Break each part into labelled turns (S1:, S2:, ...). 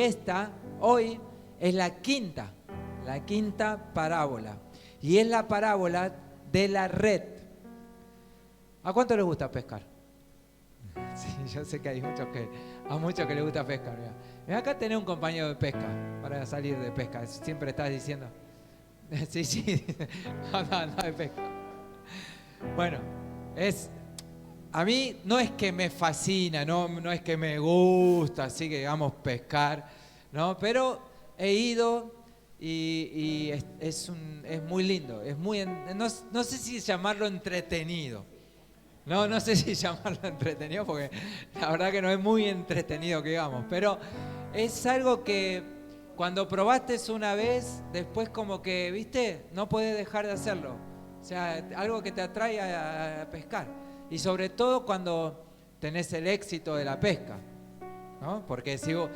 S1: esta, hoy, es la quinta parábola. Y es la parábola de la red. ¿A cuánto les gusta pescar? Sí, yo sé que hay a muchos que les gusta pescar. Mirá, acá tenés un compañero de pesca para salir de pesca. Siempre estás diciendo. Sí, anda de pesca. Bueno, a mí no es que me fascina, no es que me gusta, así que digamos pescar, ¿no? Pero he ido y es muy lindo, no sé si llamarlo entretenido. No sé si llamarlo entretenido porque la verdad que no es muy entretenido, que digamos, pero es algo que cuando probaste una vez, después como que, ¿viste? No podés dejar de hacerlo. O sea, algo que te atrae a pescar. Y sobre todo cuando tenés el éxito de la pesca, ¿no? Porque si vos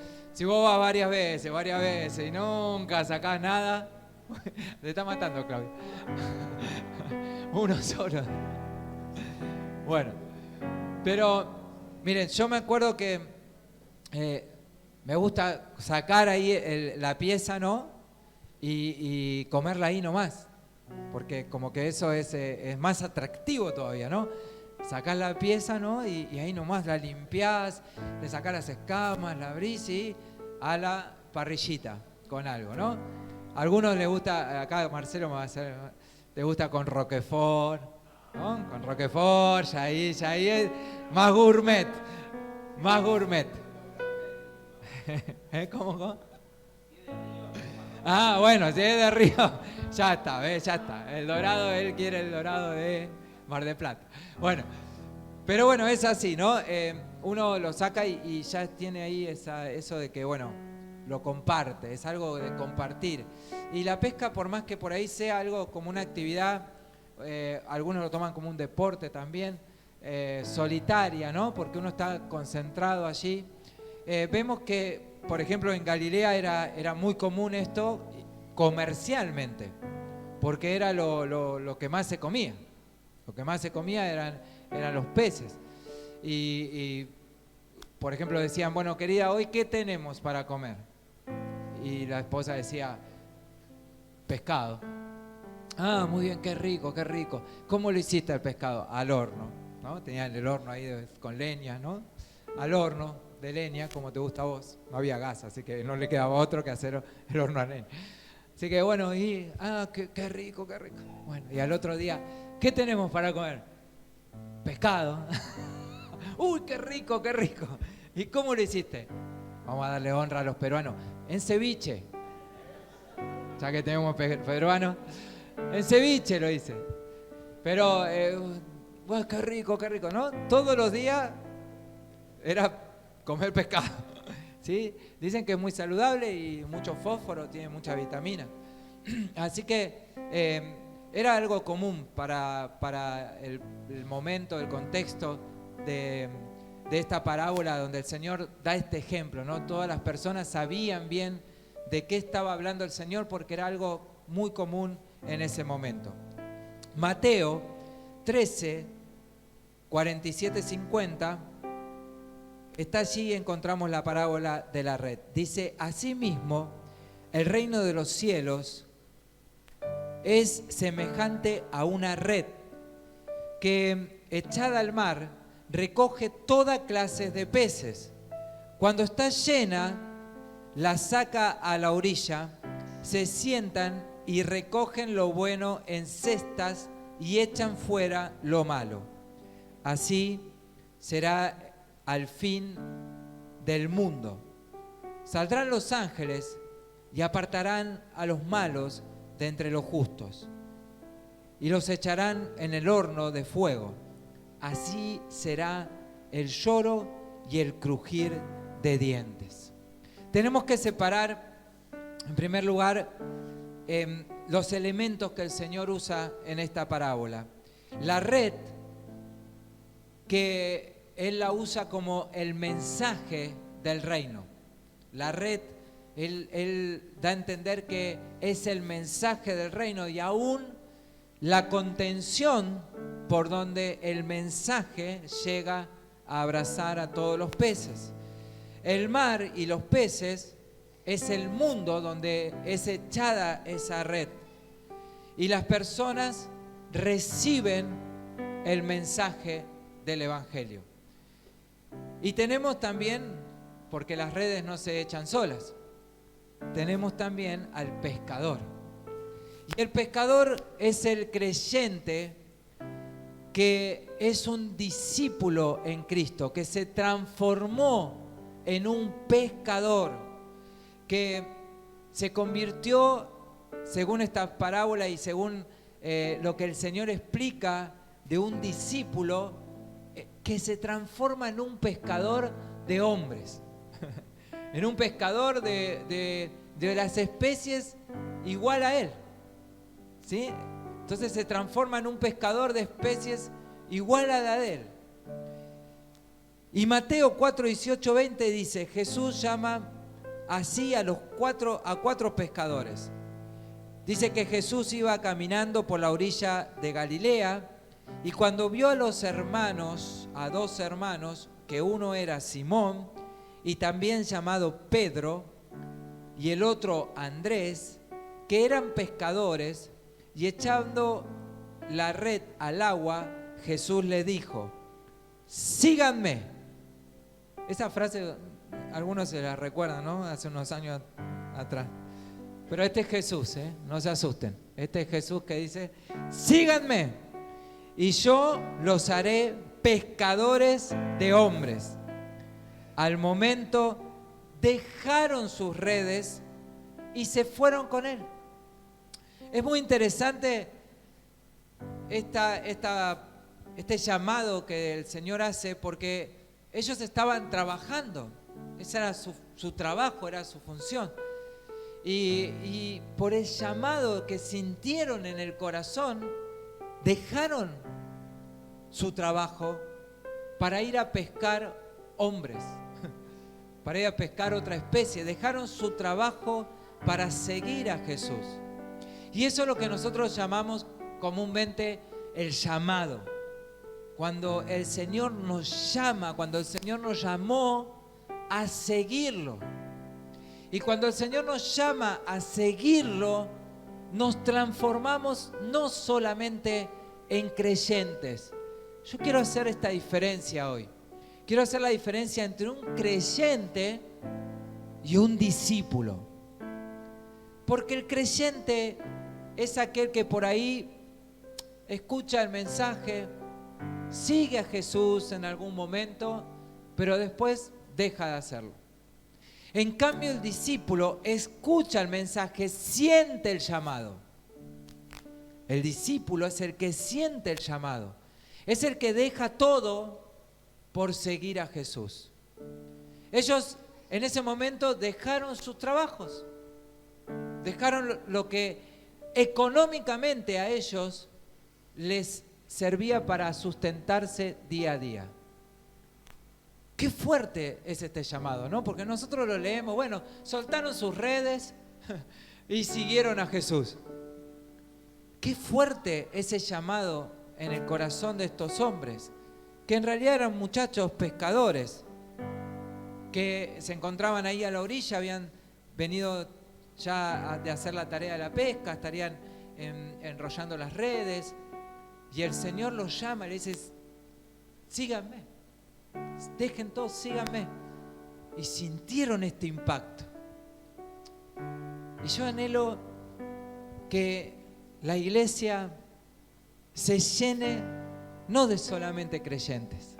S1: vas varias veces y nunca sacás nada, te está matando, Claudio. Uno solo. Bueno, pero miren, yo me acuerdo que me gusta sacar ahí la pieza, ¿no? Y comerla ahí nomás, porque como que eso es más atractivo todavía, ¿no? Sacás la pieza, ¿no? Y ahí nomás la limpiás, le sacás las escamas, la abrís y a la parrillita con algo, ¿no? A algunos les gusta, acá Marcelo me va a hacer, le gusta con Roquefort, ¿no? Con Roquefort, ya ahí es más gourmet. ¿Cómo? Ah, bueno, si es de Río, ya está, ¿ves? Ya está. El dorado, él quiere el dorado de Mar del Plata. Bueno, pero bueno, es así, ¿no? Uno lo saca y ya tiene ahí eso de que, bueno, lo comparte, es algo de compartir. Y la pesca, por más que por ahí sea algo como una actividad, algunos lo toman como un deporte también, solitaria, ¿no? Porque uno está concentrado allí. Vemos que, por ejemplo, en Galilea era muy común esto comercialmente, porque era lo que más se comía. Lo que más se comía eran los peces. Y, por ejemplo, decían, bueno, querida, ¿hoy qué tenemos para comer? Y la esposa decía, pescado. Ah, muy bien, qué rico, qué rico. ¿Cómo lo hiciste el pescado? Al horno, ¿no? Tenían el horno ahí con leña, ¿no? Al horno de leña, como te gusta a vos. No había gas, así que no le quedaba otro que hacer el horno a leña. Así que bueno, qué rico, qué rico. Bueno, y al otro día, ¿qué tenemos para comer? Pescado. Uy, qué rico, qué rico. ¿Y cómo lo hiciste? Vamos a darle honra a los peruanos. En ceviche. Ya que tenemos peruanos. En ceviche lo hice. Pero, bueno, qué rico, ¿no? Todos los días era comer pescado. ¿Sí? Dicen que es muy saludable y mucho fósforo, tiene mucha vitamina. Así que era algo común para el momento, el contexto de esta parábola donde el Señor da este ejemplo, ¿no? Todas las personas sabían bien de qué estaba hablando el Señor porque era algo muy común en ese momento. Mateo 13, 47, 50, está allí, encontramos la parábola de la red. Dice, asimismo, el reino de los cielos es semejante a una red que, echada al mar, recoge toda clase de peces. Cuando está llena, la saca a la orilla, se sientan y recogen lo bueno en cestas y echan fuera lo malo. Así será al fin del mundo. Saldrán los ángeles y apartarán a los malos de entre los justos y los echarán en el horno de fuego. Así será el lloro y el crujir de dientes. Tenemos que separar, en primer lugar, los elementos que el Señor usa en esta parábola. La red, que Él la usa como el mensaje del reino. La red, Él da a entender que es el mensaje del reino y aún la contención por donde el mensaje llega a abrazar a todos los peces. El mar y los peces es el mundo donde es echada esa red. Y las personas reciben el mensaje del Evangelio. Y tenemos también, porque las redes no se echan solas, tenemos también al pescador. Y el pescador es el creyente que es un discípulo en Cristo, que se transformó en un pescador, que se convirtió, según esta parábola y según lo que el Señor explica de un discípulo, que se transforma en un pescador de hombres, en un pescador de las especies igual a él, ¿sí? Entonces se transforma en un pescador de especies igual a la de él. Y Mateo 4, 18, 20 dice, Jesús llama así a cuatro pescadores. Dice que Jesús iba caminando por la orilla de Galilea y cuando vio a dos hermanos, que uno era Simón y también llamado Pedro y el otro Andrés, que eran pescadores, y echando la red al agua, Jesús le dijo, síganme. Esa frase algunos se la recuerdan, ¿no? Hace unos años atrás. Pero este es Jesús, no se asusten. Este es Jesús que dice, síganme y yo los haré pescadores de hombres. Al momento dejaron sus redes y se fueron con él. Es muy interesante este llamado que el Señor hace, porque ellos estaban trabajando. Ese era su trabajo, era su función. Y por el llamado que sintieron en el corazón, dejaron su trabajo para ir a pescar hombres, para ir a pescar otra especie. Dejaron su trabajo para seguir a Jesús. Y eso es lo que nosotros llamamos comúnmente el llamado. Cuando el Señor nos llama, cuando el Señor nos llamó a seguirlo. Y cuando el Señor nos llama a seguirlo, nos transformamos no solamente en creyentes. Yo quiero hacer esta diferencia hoy. Quiero hacer la diferencia entre un creyente y un discípulo. Porque el creyente es aquel que por ahí escucha el mensaje, sigue a Jesús en algún momento, pero después deja de hacerlo. En cambio, el discípulo escucha el mensaje, siente el llamado. El discípulo es el que siente el llamado. Es el que deja todo por seguir a Jesús. Ellos en ese momento dejaron sus trabajos. Dejaron lo que económicamente a ellos les servía para sustentarse día a día. Qué fuerte es este llamado, ¿no? Porque nosotros lo leemos, bueno, soltaron sus redes y siguieron a Jesús. Qué fuerte ese llamado en el corazón de estos hombres, que en realidad eran muchachos pescadores, que se encontraban ahí a la orilla, habían venido ya de hacer la tarea de la pesca, estarían enrollando las redes, y el Señor los llama y le dice, síganme, dejen todo, síganme. Y sintieron este impacto. Y yo anhelo que la iglesia se llene no de solamente creyentes,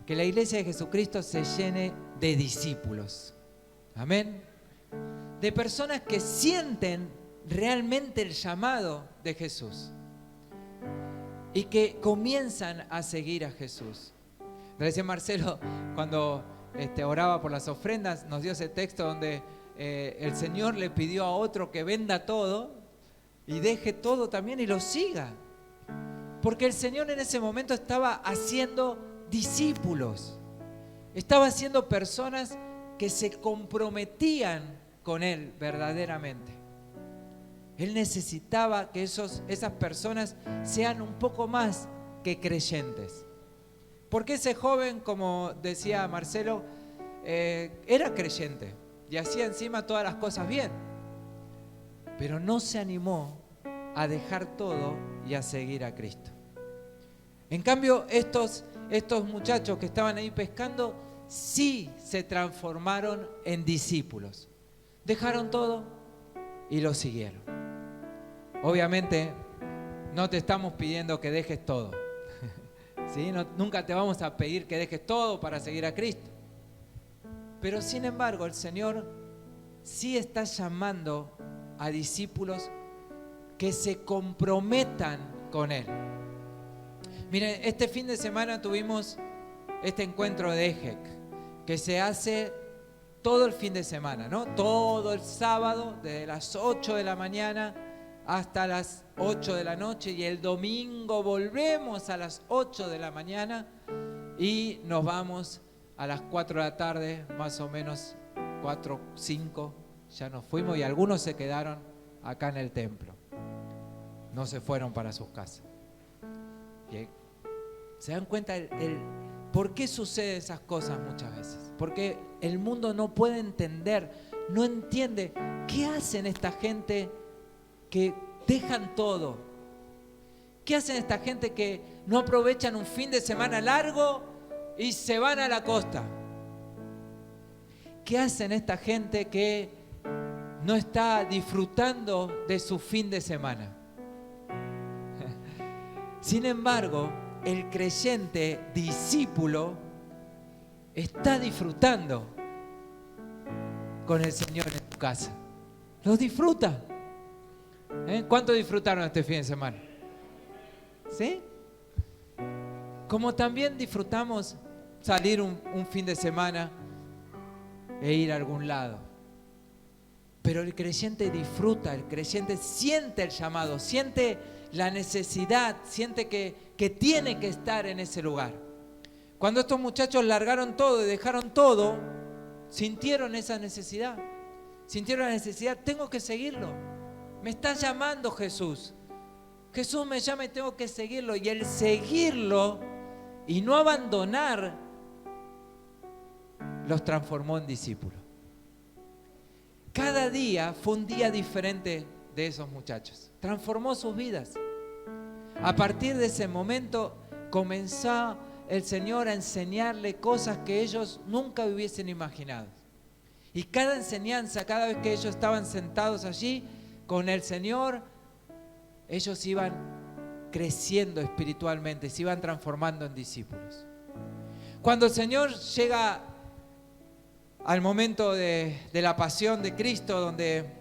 S1: que la iglesia de Jesucristo se llene de discípulos. Amén. De personas que sienten realmente el llamado de Jesús y que comienzan a seguir a Jesús. Recién Marcelo, cuando oraba por las ofrendas, nos dio ese texto donde el Señor le pidió a otro que venda todo y deje todo también y lo siga. Porque el Señor en ese momento estaba haciendo discípulos, estaba haciendo personas que se comprometían con Él verdaderamente. Él necesitaba que esas personas sean un poco más que creyentes. Porque ese joven, como decía Marcelo, era creyente. y hacía encima todas las cosas bien. Pero no se animó a dejar todo y a seguir a Cristo. En cambio, estos muchachos que estaban ahí pescando, sí se transformaron en discípulos. Dejaron todo y lo siguieron. Obviamente, no te estamos pidiendo que dejes todo. ¿Sí? Nunca te vamos a pedir que dejes todo para seguir a Cristo. Pero sin embargo, el Señor sí está llamando a discípulos que se comprometan con Él. Miren, este fin de semana tuvimos este encuentro de EJEC, que se hace todo el fin de semana, ¿no? Todo el sábado, desde las 8 de la mañana hasta las 8 de la noche, y el domingo volvemos a las 8 de la mañana y nos vamos a las 4 de la tarde, más o menos 4, 5, ya nos fuimos, y algunos se quedaron acá en el templo. No se fueron para sus casas. Y ¿se dan cuenta por qué suceden esas cosas muchas veces? Porque el mundo no puede entender, no entiende qué hacen esta gente que dejan todo. ¿Qué hacen esta gente que no aprovechan un fin de semana largo y se van a la costa? ¿Qué hacen esta gente que no está disfrutando de su fin de semana? Sin embargo, el creyente discípulo está disfrutando con el Señor en tu casa. Los disfruta. ¿Cuánto disfrutaron este fin de semana? ¿Sí? Como también disfrutamos salir un fin de semana e ir a algún lado. Pero el creyente disfruta, el creyente siente el llamado, siente la necesidad, siente que tiene que estar en ese lugar. Cuando estos muchachos largaron todo y dejaron todo, sintieron esa necesidad. Sintieron la necesidad, tengo que seguirlo. Me está llamando Jesús. Jesús me llama y tengo que seguirlo. Y el seguirlo y no abandonar los transformó en discípulos. Cada día fue un día diferente de esos muchachos. Transformó sus vidas. A partir de ese momento comenzó el Señor a enseñarle cosas que ellos nunca hubiesen imaginado. Y cada enseñanza, cada vez que ellos estaban sentados allí con el Señor, ellos iban creciendo espiritualmente, se iban transformando en discípulos. Cuando el Señor llega al momento de la pasión de Cristo, donde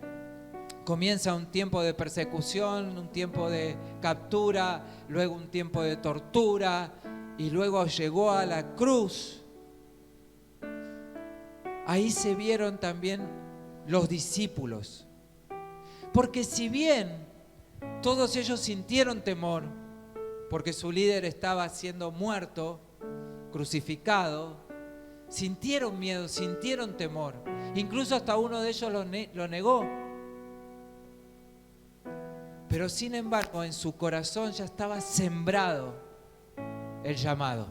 S1: comienza un tiempo de persecución, un tiempo de captura, luego un tiempo de tortura, y luego llegó a la cruz. Ahí se vieron también los discípulos. Porque si bien todos ellos sintieron temor, porque su líder estaba siendo muerto, crucificado, sintieron miedo, sintieron temor. Incluso hasta uno de ellos lo negó. Pero sin embargo, en su corazón ya estaba sembrado el llamado.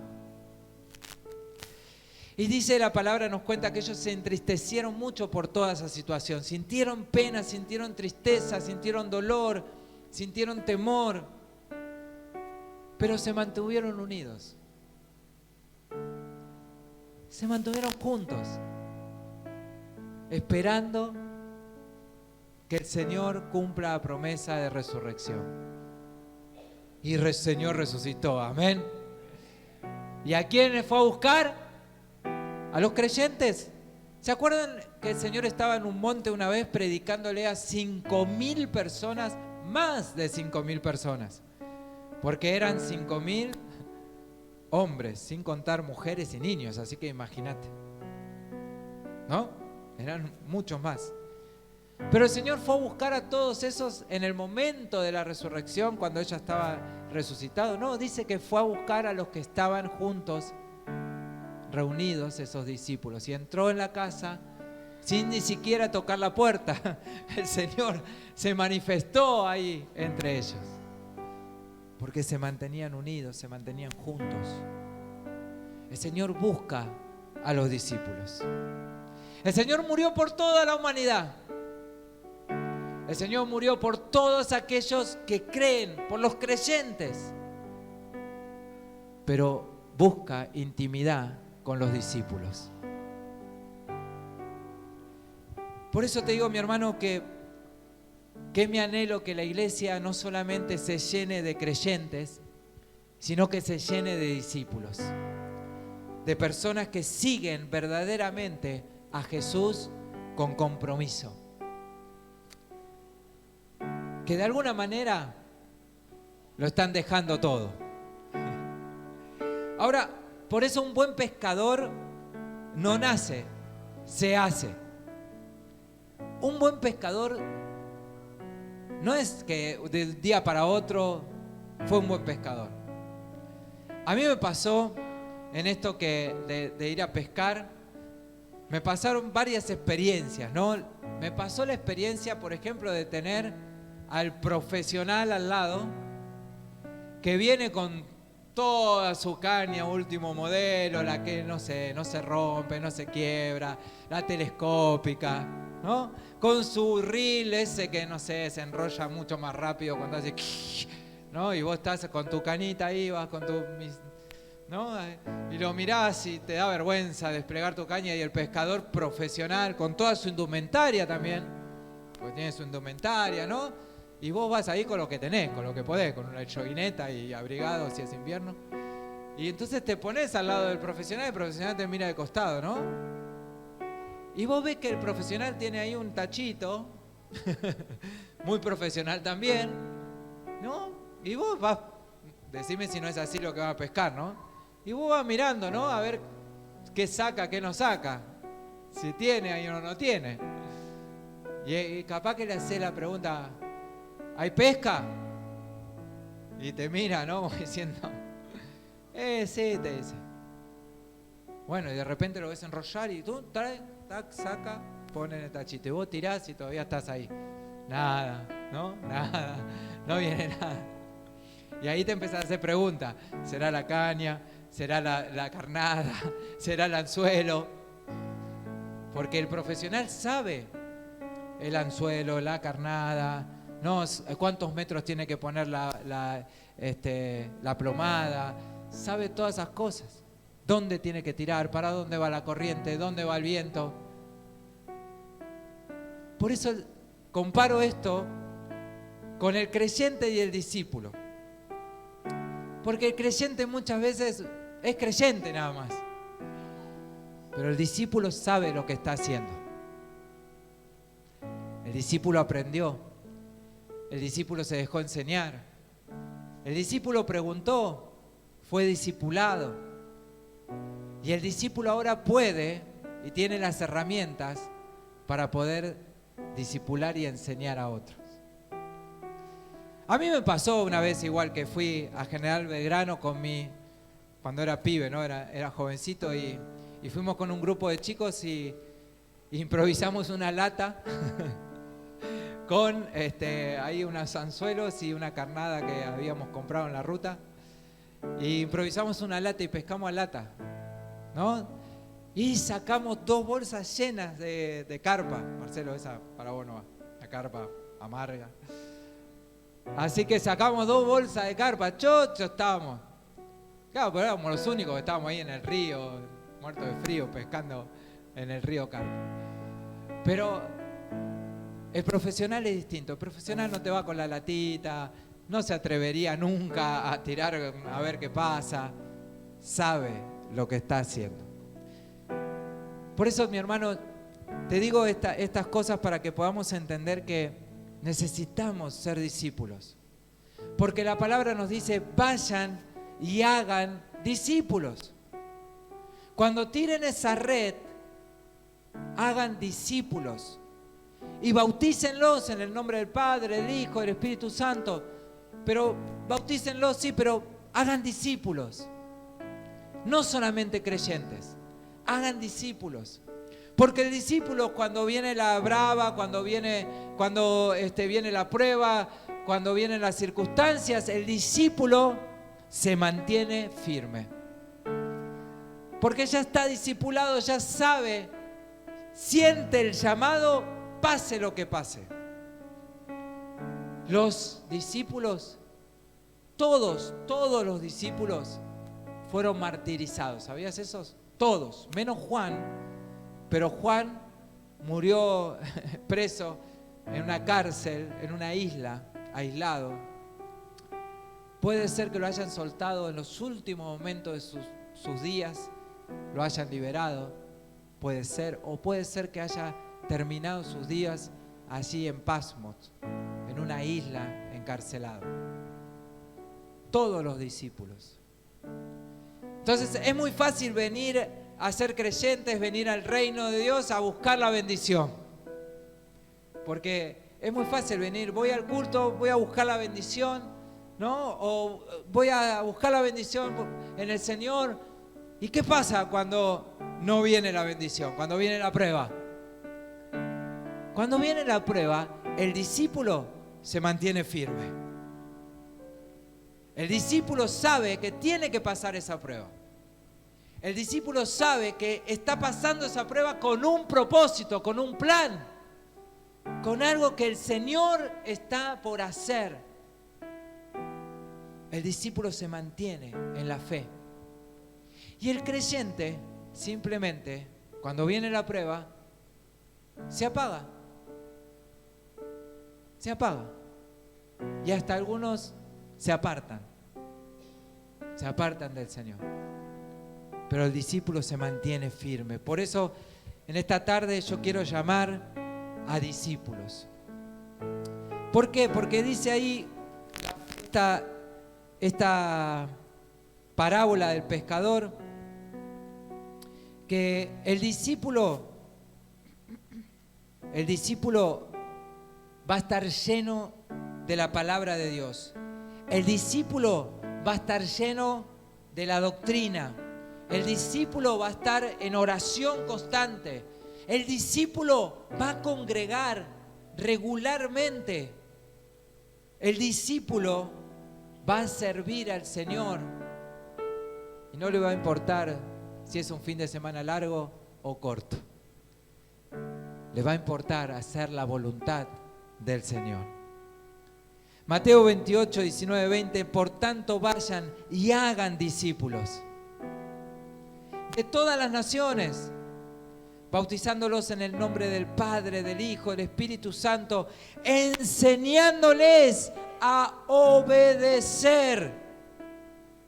S1: Y dice la palabra, nos cuenta que ellos se entristecieron mucho por toda esa situación. Sintieron pena, sintieron tristeza, sintieron dolor, sintieron temor. Pero se mantuvieron unidos. Se mantuvieron juntos, esperando que el Señor cumpla la promesa de resurrección. Y el Señor resucitó, amén. ¿Y a quién fue a buscar? A los creyentes. ¿Se acuerdan que el Señor estaba en un monte una vez predicándole a 5,000 personas? Más de 5,000 personas. Porque eran 5,000 hombres, sin contar mujeres y niños, así que imagínate. ¿No? Eran muchos más. Pero el Señor fue a buscar a todos esos en el momento de la resurrección, cuando ella estaba resucitado. No, dice que fue a buscar a los que estaban juntos, reunidos, esos discípulos. Y entró en la casa sin ni siquiera tocar la puerta. El Señor se manifestó ahí entre ellos. Porque se mantenían unidos, se mantenían juntos. El Señor busca a los discípulos. El Señor murió por toda la humanidad. El Señor murió por todos aquellos que creen, por los creyentes. Pero busca intimidad con los discípulos. Por eso te digo, mi hermano, que es mi anhelo que la iglesia no solamente se llene de creyentes, sino que se llene de discípulos, de personas que siguen verdaderamente a Jesús con compromiso, que de alguna manera lo están dejando todo. Ahora, por eso un buen pescador no nace, se hace. Un buen pescador no es que del día para otro fue un buen pescador. A mí me pasó en esto de ir a pescar, me pasaron varias experiencias, ¿no? Me pasó la experiencia, por ejemplo, de tener al profesional al lado que viene con toda su caña último modelo, la que no se rompe, no se quiebra, la telescópica, ¿no? Con su reel ese que no sé, se enrolla mucho más rápido cuando hace, ¿no? Y vos estás con tu canita ahí, vas con tu, ¿no? Y lo mirás y te da vergüenza desplegar tu caña, y el pescador profesional con toda su indumentaria también, porque tiene su indumentaria, ¿no? Y vos vas ahí con lo que tenés, con lo que podés, con una joguineta y abrigado si es invierno. Y entonces te pones al lado del profesional, el profesional te mira de costado, ¿no? Y vos ves que el profesional tiene ahí un tachito, muy profesional también, ¿no? Y vos vas, decime si no es así lo que va a pescar, ¿no? Y vos vas mirando, ¿no? A ver qué saca, qué no saca, si tiene ahí o no tiene. Y capaz que le hacés la pregunta, ¿hay pesca? Y te mira, ¿no? Diciendo, sí, te dice. Bueno, y de repente lo ves enrollar y tú traes, tac, saca, pone en el tachito. Y vos tirás y todavía estás ahí. Nada, ¿no? Nada, no viene nada. Y ahí te empezás a hacer preguntas. ¿Será la caña? ¿Será la carnada? ¿Será el anzuelo? Porque el profesional sabe el anzuelo, la carnada, ¿no? Cuántos metros tiene que poner la plomada, sabe todas esas cosas. ¿Dónde tiene que tirar? ¿Para dónde va la corriente? ¿Dónde va el viento? Por eso comparo esto con el creyente y el discípulo. Porque el creyente muchas veces es creyente nada más, pero el discípulo sabe lo que está haciendo. El discípulo aprendió. El discípulo se dejó enseñar. El discípulo preguntó, fue discipulado. Y el discípulo ahora puede y tiene las herramientas para poder discipular y enseñar a otros. A mí me pasó una vez igual que fui a General Belgrano cuando era pibe, ¿no? Era jovencito y fuimos con un grupo de chicos y improvisamos una lata con ahí unos anzuelos y una carnada que habíamos comprado en la ruta. Y improvisamos una lata y pescamos a lata, ¿no? Y sacamos 2 bolsas llenas de carpa. Marcelo, esa para vos no va, la carpa amarga. Así que sacamos 2 bolsas de carpa, chocho estábamos. Claro, pero éramos los únicos que estábamos ahí en el río, muertos de frío, pescando en el río Carpa. Pero el profesional es distinto. El profesional no te va con la latita, no se atrevería nunca a tirar a ver qué pasa. Sabe lo que está haciendo. Por eso, mi hermano, te digo estas cosas para que podamos entender que necesitamos ser discípulos. Porque la palabra nos dice, vayan y hagan discípulos. Cuando tiren esa red, hagan discípulos. Y bautícenlos en el nombre del Padre, del Hijo, del Espíritu Santo. Pero bautícenlos, sí, pero hagan discípulos. No solamente creyentes, hagan discípulos. Porque el discípulo, cuando viene la brava, cuando viene la prueba, cuando vienen las circunstancias, el discípulo se mantiene firme. Porque ya está discipulado, ya sabe siente el llamado, pase lo que pase. Los discípulos, todos los discípulos fueron martirizados. ¿Sabías eso? Todos, menos Juan. Pero Juan murió preso en una cárcel, en una isla, aislado. Puede ser que lo hayan soltado en los últimos momentos de sus días, lo hayan liberado, puede ser, o puede ser que haya terminado sus días allí en Patmos, en una isla, encarcelado. Todos los discípulos. Entonces es muy fácil venir a ser creyentes, venir al reino de Dios a buscar la bendición. Porque es muy fácil venir, voy al culto, voy a buscar la bendición, ¿no? O voy a buscar la bendición en el Señor. ¿Y qué pasa cuando no viene la bendición? Cuando viene la prueba. Cuando viene la prueba, el discípulo se mantiene firme. El discípulo sabe que tiene que pasar esa prueba. El discípulo sabe que está pasando esa prueba con un propósito, con un plan, con algo que el Señor está por hacer. El discípulo se mantiene en la fe. Y el creyente, simplemente, cuando viene la prueba, se apaga. Se apaga. Y hasta algunos se apartan del Señor. Pero el discípulo se mantiene firme. Por eso, en esta tarde yo quiero llamar a discípulos. ¿Por qué? Porque dice ahí esta parábola del pescador que el discípulo va a estar lleno de la palabra de Dios. El discípulo va a estar lleno de la doctrina. El discípulo va a estar en oración constante. El discípulo va a congregar regularmente. El discípulo va a servir al Señor. Y no le va a importar si es un fin de semana largo o corto. Le va a importar hacer la voluntad del Señor. Mateo 28, 19, 20. Por tanto vayan y hagan discípulos de todas las naciones, bautizándolos en el nombre del Padre, del Hijo, del Espíritu Santo, enseñándoles a obedecer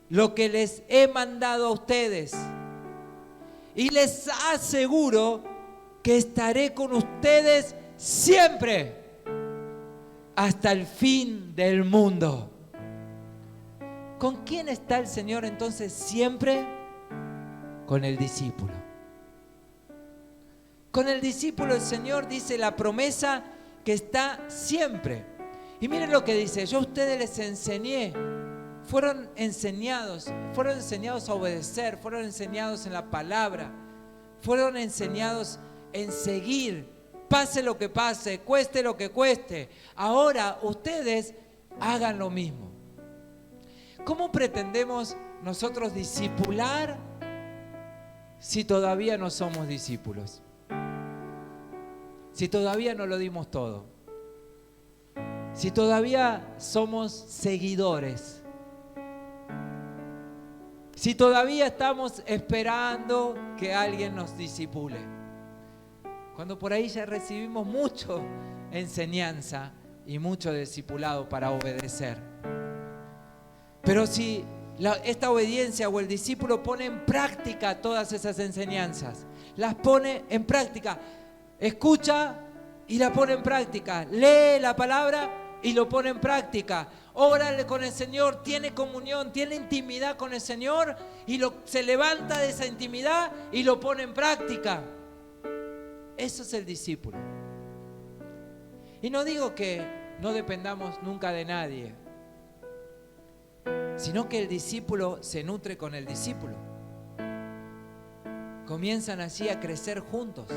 S1: lo que les he mandado a ustedes. Y les aseguro que estaré con ustedes siempre, hasta el fin del mundo. ¿Con quién está el Señor entonces siempre? Con el discípulo. Con el discípulo el Señor dice la promesa que está siempre. Y miren lo que dice: yo a ustedes les enseñé. Fueron enseñados a obedecer, fueron enseñados en la palabra, fueron enseñados en seguir, pase lo que pase, cueste lo que cueste. Ahora ustedes hagan lo mismo. ¿Cómo pretendemos nosotros discipular si todavía no somos discípulos? Si todavía no lo dimos todo. Si todavía somos seguidores. Si todavía estamos esperando que alguien nos discipule. Cuando por ahí ya recibimos mucho enseñanza y mucho discipulado para obedecer. Pero si esta obediencia o el discípulo pone en práctica todas esas enseñanzas, las pone en práctica, escucha y la pone en práctica, lee la palabra y lo pone en práctica, órale con el Señor, tiene comunión, tiene intimidad con el Señor y se levanta de esa intimidad y lo pone en práctica. Eso es el discípulo. Y no digo que no dependamos nunca de nadie, sino que el discípulo se nutre con el discípulo. Comienzan así a crecer juntos,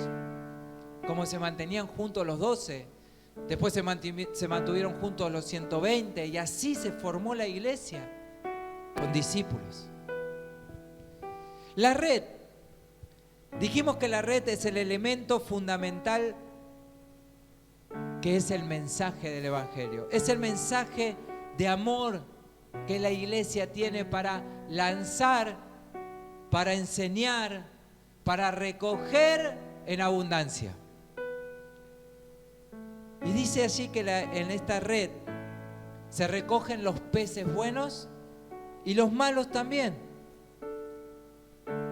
S1: como se mantenían juntos los 12. Después se mantuvieron juntos los 120 y así se formó la iglesia con discípulos. La red Dijimos que la red es el elemento fundamental que es el mensaje del Evangelio. Es el mensaje de amor que la iglesia tiene para lanzar, para enseñar, para recoger en abundancia. Y dice allí que en esta red se recogen los peces buenos y los malos también.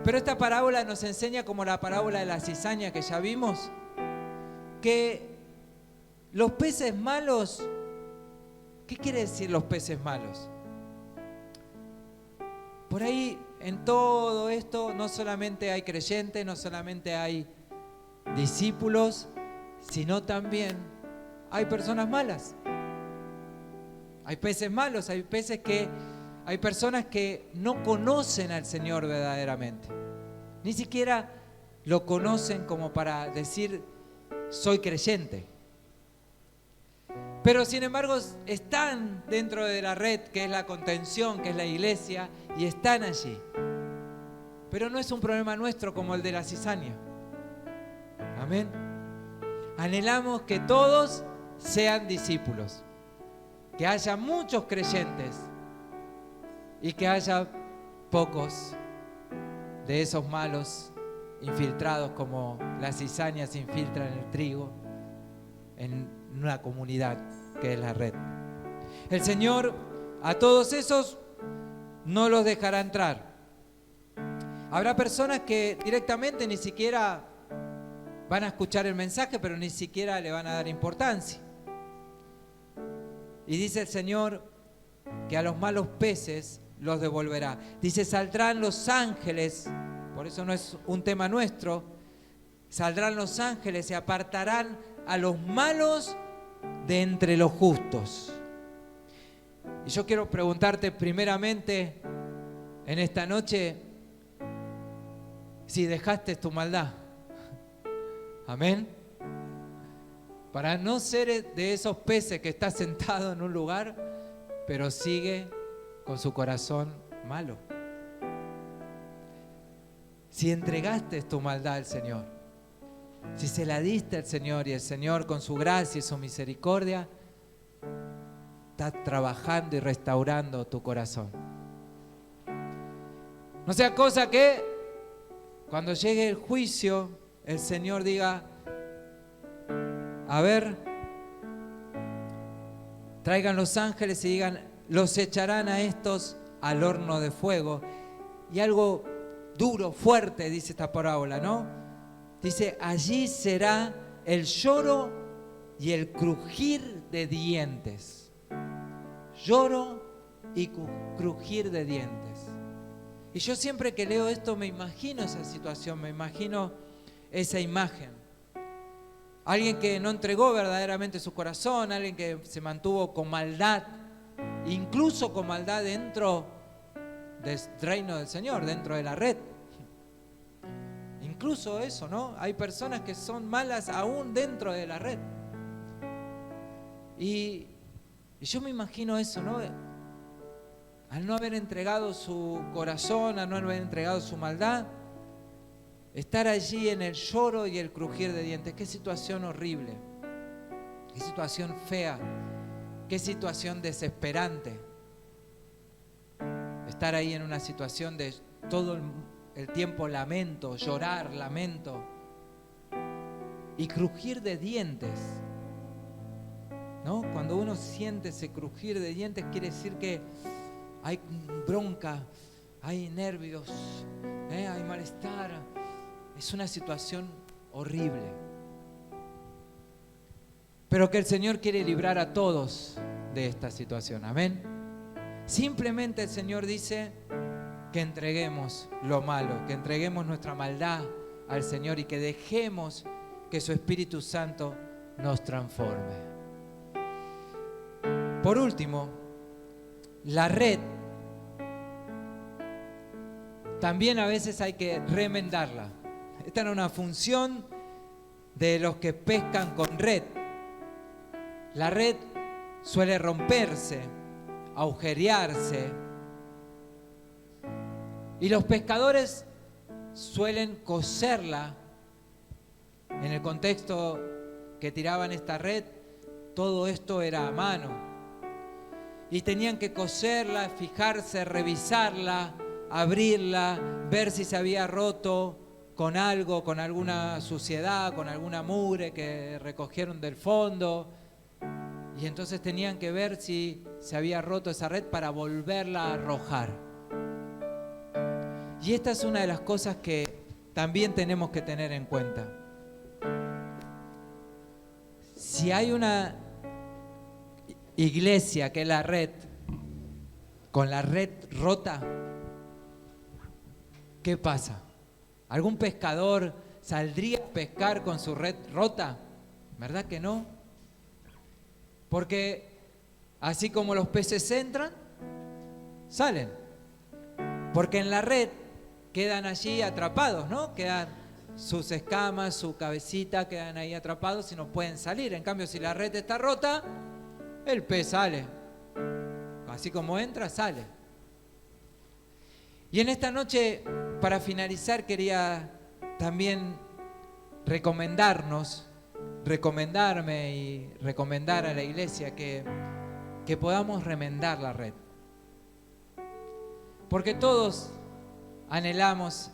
S1: Pero esta parábola nos enseña, como la parábola de la cizaña que ya vimos, que los peces malos, ¿qué quiere decir los peces malos? Por ahí, en todo esto, no solamente hay creyentes, no solamente hay discípulos, sino también hay personas malas. Hay peces malos, hay personas que no conocen al Señor verdaderamente. Ni siquiera lo conocen como para decir, soy creyente. Pero sin embargo están dentro de la red que es la contención, que es la iglesia, y están allí. Pero no es un problema nuestro como el de la cizaña. Amén. Anhelamos que todos sean discípulos, que haya muchos creyentes y que haya pocos de esos malos infiltrados, como la cizaña se infiltra en el trigo, en una comunidad que es la red. El Señor a todos esos no los dejará entrar. Habrá personas que directamente ni siquiera van a escuchar el mensaje, pero ni siquiera le van a dar importancia. Y dice el Señor que a los malos peces los devolverá. Dice, saldrán los ángeles, por eso no es un tema nuestro, saldrán los ángeles y apartarán a los malos de entre los justos. Y yo quiero preguntarte primeramente en esta noche si dejaste tu maldad. Amén. Para no ser de esos peces que está sentado en un lugar, pero sigue con su corazón malo. Si entregaste tu maldad al Señor, si se la diste al Señor y el Señor con su gracia y su misericordia está trabajando y restaurando tu corazón. No sea cosa que cuando llegue el juicio el Señor diga, a ver, traigan los ángeles y digan, los echarán a estos al horno de fuego. Y algo duro, fuerte, dice esta parábola, ¿no? Dice, allí será el lloro y el crujir de dientes. Lloro y crujir de dientes. Y yo siempre que leo esto me imagino esa situación, me imagino esa imagen. Alguien que no entregó verdaderamente su corazón, alguien que se mantuvo con maldad, incluso con maldad dentro del reino del Señor, dentro de la red. Incluso eso, ¿no? Hay personas que son malas aún dentro de la red. Y yo me imagino eso, ¿no? Al no haber entregado su corazón, al no haber entregado su maldad, estar allí en el lloro y el crujir de dientes. Qué situación horrible, qué situación fea, qué situación desesperante. Estar ahí en una situación de todo el tiempo lamento, llorar, lamento y crujir de dientes, ¿no? Cuando uno siente ese crujir de dientes quiere decir que hay bronca, hay nervios, hay malestar. Es una situación horrible. Pero que el Señor quiere librar a todos de esta situación. Amén. Simplemente el Señor dice que entreguemos lo malo, que entreguemos nuestra maldad al Señor y que dejemos que su Espíritu Santo nos transforme. Por último, la red también a veces hay que remendarla. Esta era una función de los que pescan con red. La red suele romperse, agujerearse. Y los pescadores suelen coserla. En el contexto que tiraban esta red, todo esto era a mano. Y tenían que coserla, fijarse, revisarla, abrirla, ver si se había roto con algo, con alguna suciedad, con alguna mugre que recogieron del fondo. Y entonces tenían que ver si se había roto esa red para volverla a arrojar. Y esta es una de las cosas que también tenemos que tener en cuenta. Si hay una iglesia que es la red, con la red rota, ¿qué pasa? ¿Algún pescador saldría a pescar con su red rota? ¿Verdad que no? Porque así como los peces entran, salen. Porque en la red quedan allí atrapados, ¿no? Quedan sus escamas, su cabecita, quedan ahí atrapados y no pueden salir. En cambio, si la red está rota, el pez sale. Así como entra, sale. Y en esta noche, para finalizar, quería también recomendarme y recomendar a la iglesia que podamos remendar la red. Porque todos anhelamos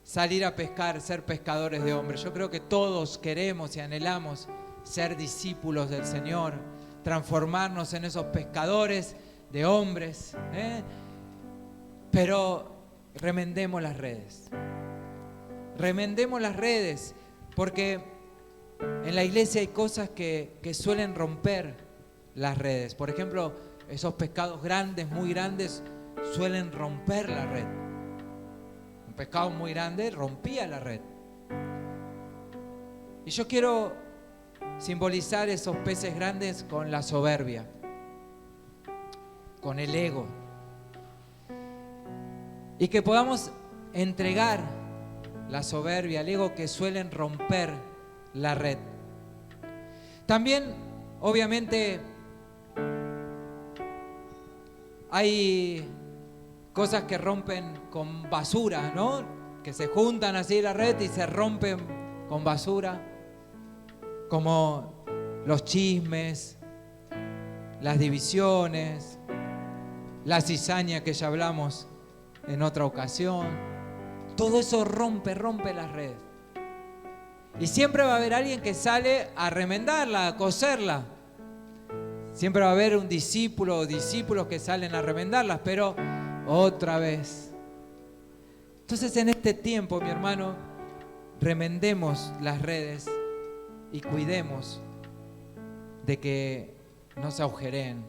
S1: salir a pescar, ser pescadores de hombres. Yo creo que todos queremos y anhelamos ser discípulos del Señor, transformarnos en esos pescadores de hombres, Pero remendemos las redes. Remendemos las redes, porque en la iglesia hay cosas que suelen romper las redes. Por ejemplo, esos pescados grandes, muy grandes, suelen romper la red. Un pescado muy grande rompía la red. Y yo quiero simbolizar esos peces grandes con la soberbia, con el ego. Y que podamos entregar la soberbia, el ego que suelen romper la red. También, obviamente, hay cosas que rompen con basura, ¿no? Que se juntan así la red y se rompen con basura, como los chismes, las divisiones, la cizaña que ya hablamos en otra ocasión. Todo eso rompe las redes. Y siempre va a haber alguien que sale a remendarla, a coserla. Siempre va a haber un discípulo o discípulos que salen a remendarlas, pero otra vez. Entonces, en este tiempo, mi hermano, remendemos las redes y cuidemos de que no se agujereen.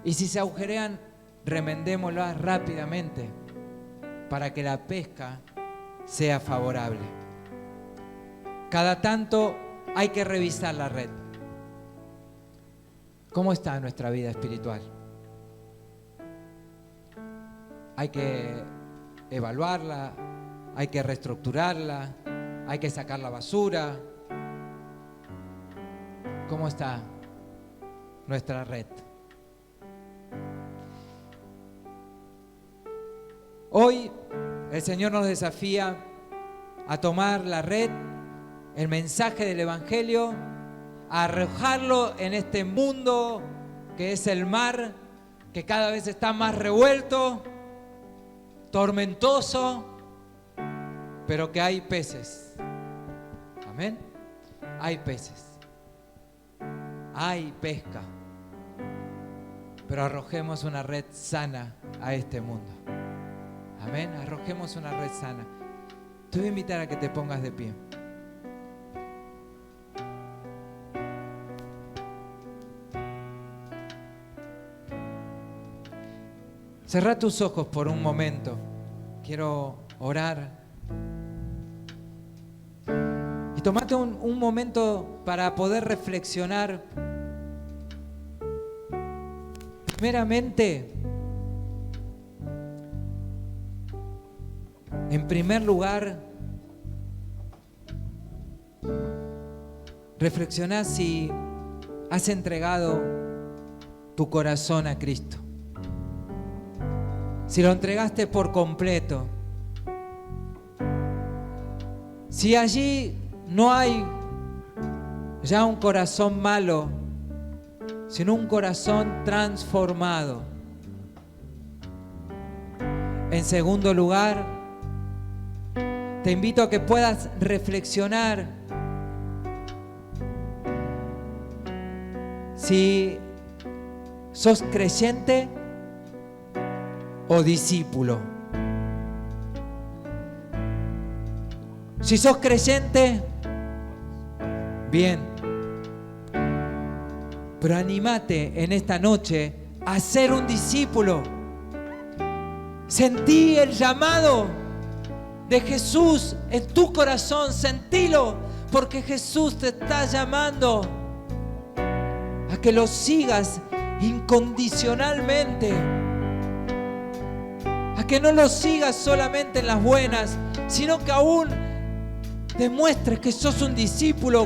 S1: Y si se agujerean, remendémoslas rápidamente para que la pesca sea favorable. Cada tanto hay que revisar la red. ¿Cómo está nuestra vida espiritual? Hay que evaluarla, hay que reestructurarla, hay que sacar la basura. ¿Cómo está nuestra red? Hoy el Señor nos desafía a tomar la red, el mensaje del Evangelio, a arrojarlo en este mundo que es el mar, que cada vez está más revuelto, tormentoso, pero que hay peces. Amén. Hay peces. Hay pesca. Pero arrojemos una red sana a este mundo. Amén. Arrojemos una red sana. Te voy a invitar a que te pongas de pie. Cerrá tus ojos por un momento. Quiero orar. Y tomate un momento para poder reflexionar. Primeramente, en primer lugar, reflexiona si has entregado tu corazón a Cristo. Si lo entregaste por completo, Si allí no hay ya un corazón malo, sino un corazón transformado. En segundo lugar, te invito a que puedas reflexionar si sos creyente o discípulo. Si sos creyente, bien. Pero anímate en esta noche a ser un discípulo. Sentí el llamado de Jesús en tu corazón. Sentílo, porque Jesús te está llamando a que lo sigas incondicionalmente. A que no lo sigas solamente en las buenas, sino que aún demuestres que sos un discípulo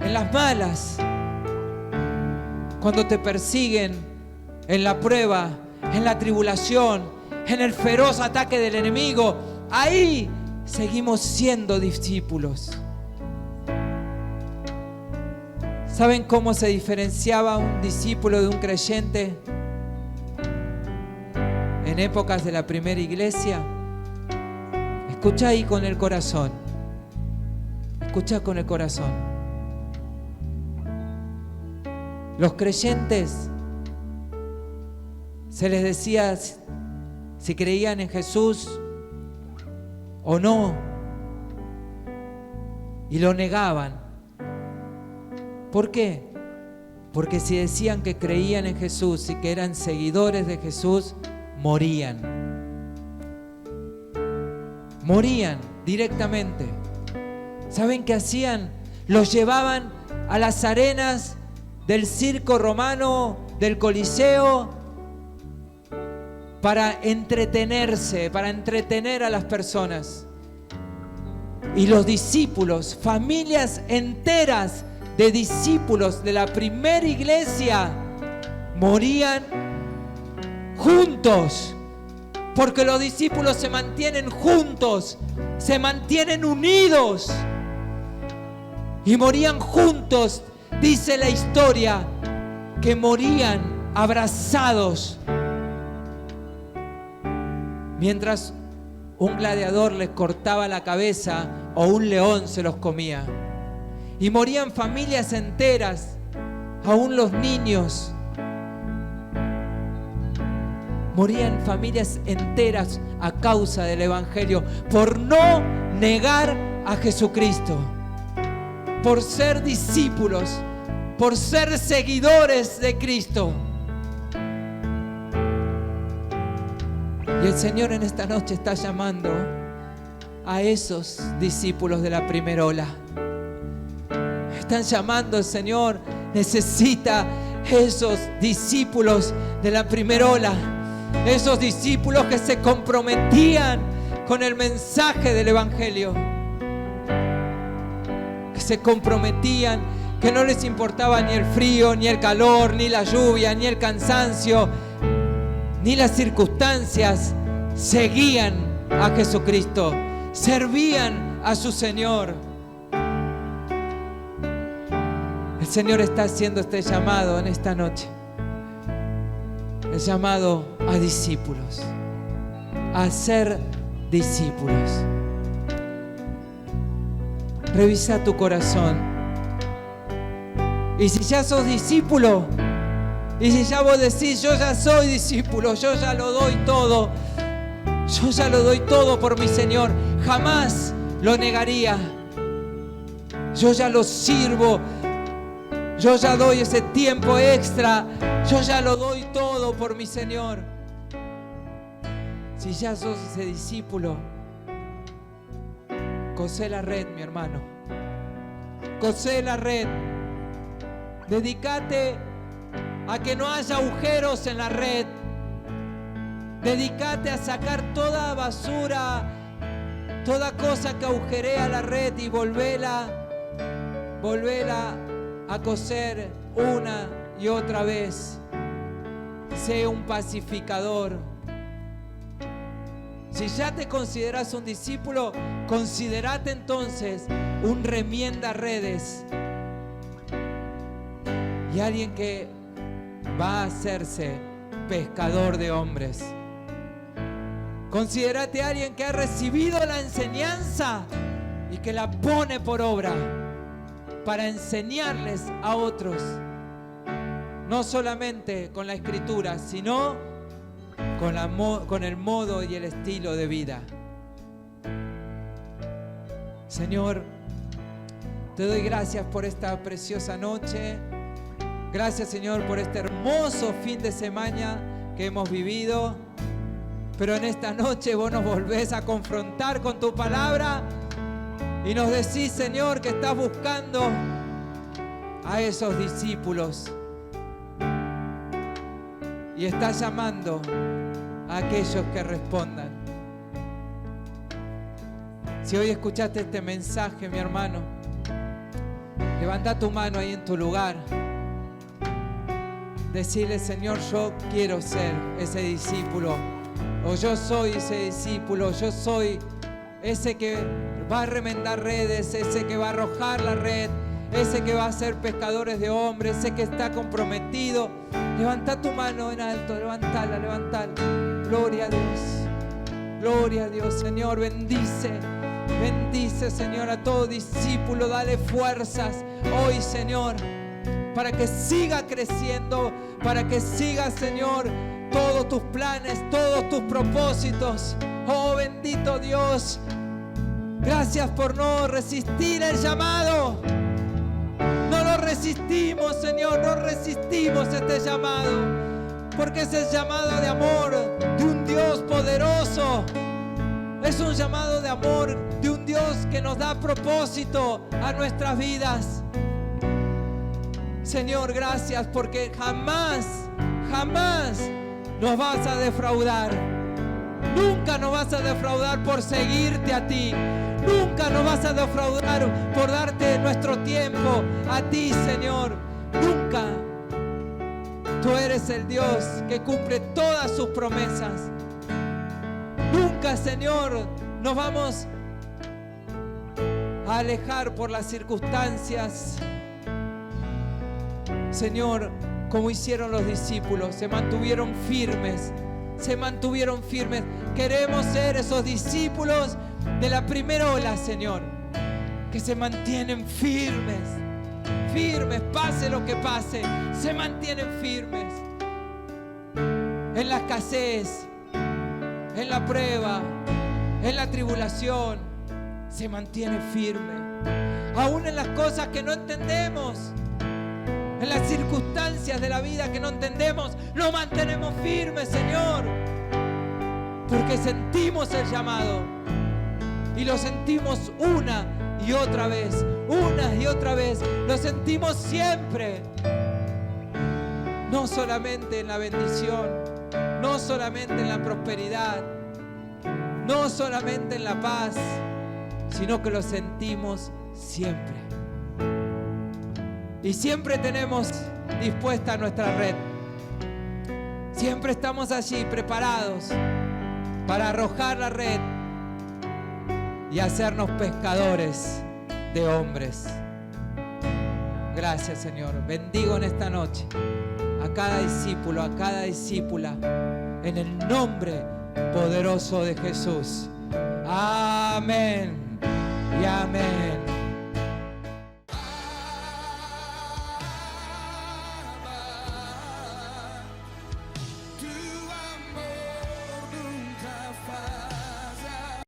S1: en las malas. Cuando te persiguen, en la prueba, en la tribulación, en el feroz ataque del enemigo, ahí seguimos siendo discípulos. ¿Saben cómo se diferenciaba un discípulo de un creyente en épocas de la primera iglesia? Escucha ahí con el corazón. Escucha con el corazón. Los creyentes se les decía si creían en Jesús o no, y lo negaban. ¿Por qué? Porque si decían que creían en Jesús y que eran seguidores de Jesús, morían. Morían directamente. ¿Saben qué hacían? Los llevaban a las arenas del circo romano, del Coliseo, para entretenerse, para entretener a las personas. Y los discípulos, familias enteras de discípulos de la primera iglesia, morían juntos. Porque los discípulos se mantienen juntos, se mantienen unidos. Y morían juntos. Dice la historia que morían abrazados mientras un gladiador les cortaba la cabeza o un león se los comía. Y morían familias enteras, aún los niños. Morían familias enteras a causa del Evangelio, por no negar a Jesucristo, por ser discípulos, por ser seguidores de Cristo. Y el Señor en esta noche está llamando a esos discípulos de la primera ola. Están llamando, el Señor necesita esos discípulos de la primera ola, esos discípulos que se comprometían con el mensaje del Evangelio, que se comprometían, que no les importaba ni el frío, ni el calor, ni la lluvia, ni el cansancio, ni las circunstancias. Seguían a Jesucristo, servían a su Señor. El Señor está haciendo este llamado en esta noche, el llamado a discípulos, a ser discípulos. Revisa tu corazón. Y si ya sos discípulo, y si ya vos decís, yo ya soy discípulo, yo ya lo doy todo, yo ya lo doy todo por mi Señor, jamás lo negaría. Yo ya lo sirvo, yo ya doy ese tiempo extra, yo ya lo doy todo por mi Señor. Si ya sos ese discípulo, cosé la red, mi hermano. Cosé la red. Dedícate a que no haya agujeros en la red. Dedícate a sacar toda basura, toda cosa que agujerea la red y volvela a coser una y otra vez. Sé un pacificador. Si ya te consideras un discípulo, considerate entonces un remienda redes y alguien que va a hacerse pescador de hombres. Considérate alguien que ha recibido la enseñanza y que la pone por obra para enseñarles a otros, no solamente con la escritura, sino con el modo y el estilo de vida. Señor, te doy gracias por esta preciosa noche. Gracias, Señor, por este hermoso fin de semana que hemos vivido. Pero en esta noche vos nos volvés a confrontar con tu palabra y nos decís, Señor, que estás buscando a esos discípulos y estás llamando a aquellos que respondan. Si hoy escuchaste este mensaje, mi hermano, levanta tu mano ahí en tu lugar. Decirle, Señor, yo quiero ser ese discípulo. O yo soy ese discípulo, yo soy ese que va a remendar redes, ese que va a arrojar la red, ese que va a ser pescadores de hombres, ese que está comprometido. Levanta tu mano en alto, levantala, levantala. Gloria a Dios, gloria a Dios. Señor, bendice, bendice, Señor, a todo discípulo. Dale fuerzas hoy, Señor, para que siga creciendo, para que siga, Señor, todos tus planes, todos tus propósitos. Oh, bendito Dios. Gracias por no resistir el llamado. No lo resistimos, Señor, no resistimos este llamado, porque es el llamado de amor de un Dios poderoso. Es un llamado de amor de un Dios que nos da propósito a nuestras vidas. Señor, gracias porque jamás, jamás nos vas a defraudar. Nunca nos vas a defraudar por seguirte a ti. Nunca nos vas a defraudar por darte nuestro tiempo a ti, Señor. Nunca. Tú eres el Dios que cumple todas sus promesas. Nunca, Señor, nos vamos a alejar por las circunstancias. Señor, como hicieron los discípulos, se mantuvieron firmes. Se mantuvieron firmes. Queremos ser esos discípulos de la primera ola, Señor, que se mantienen firmes, firmes, pase lo que pase, se mantienen firmes en la escasez, en la prueba, en la tribulación, se mantiene firme, aún en las cosas que no entendemos, en las circunstancias de la vida que no entendemos, lo mantenemos firme, Señor, porque sentimos el llamado y lo sentimos una y otra vez, lo sentimos siempre, no solamente en la bendición, no solamente en la prosperidad, no solamente en la paz, sino que lo sentimos siempre. Y siempre tenemos dispuesta nuestra red. Siempre estamos allí preparados para arrojar la red y hacernos pescadores de hombres. Gracias, Señor. Bendigo en esta noche a cada discípulo, a cada discípula, en el nombre poderoso de Jesús. Amén y amén.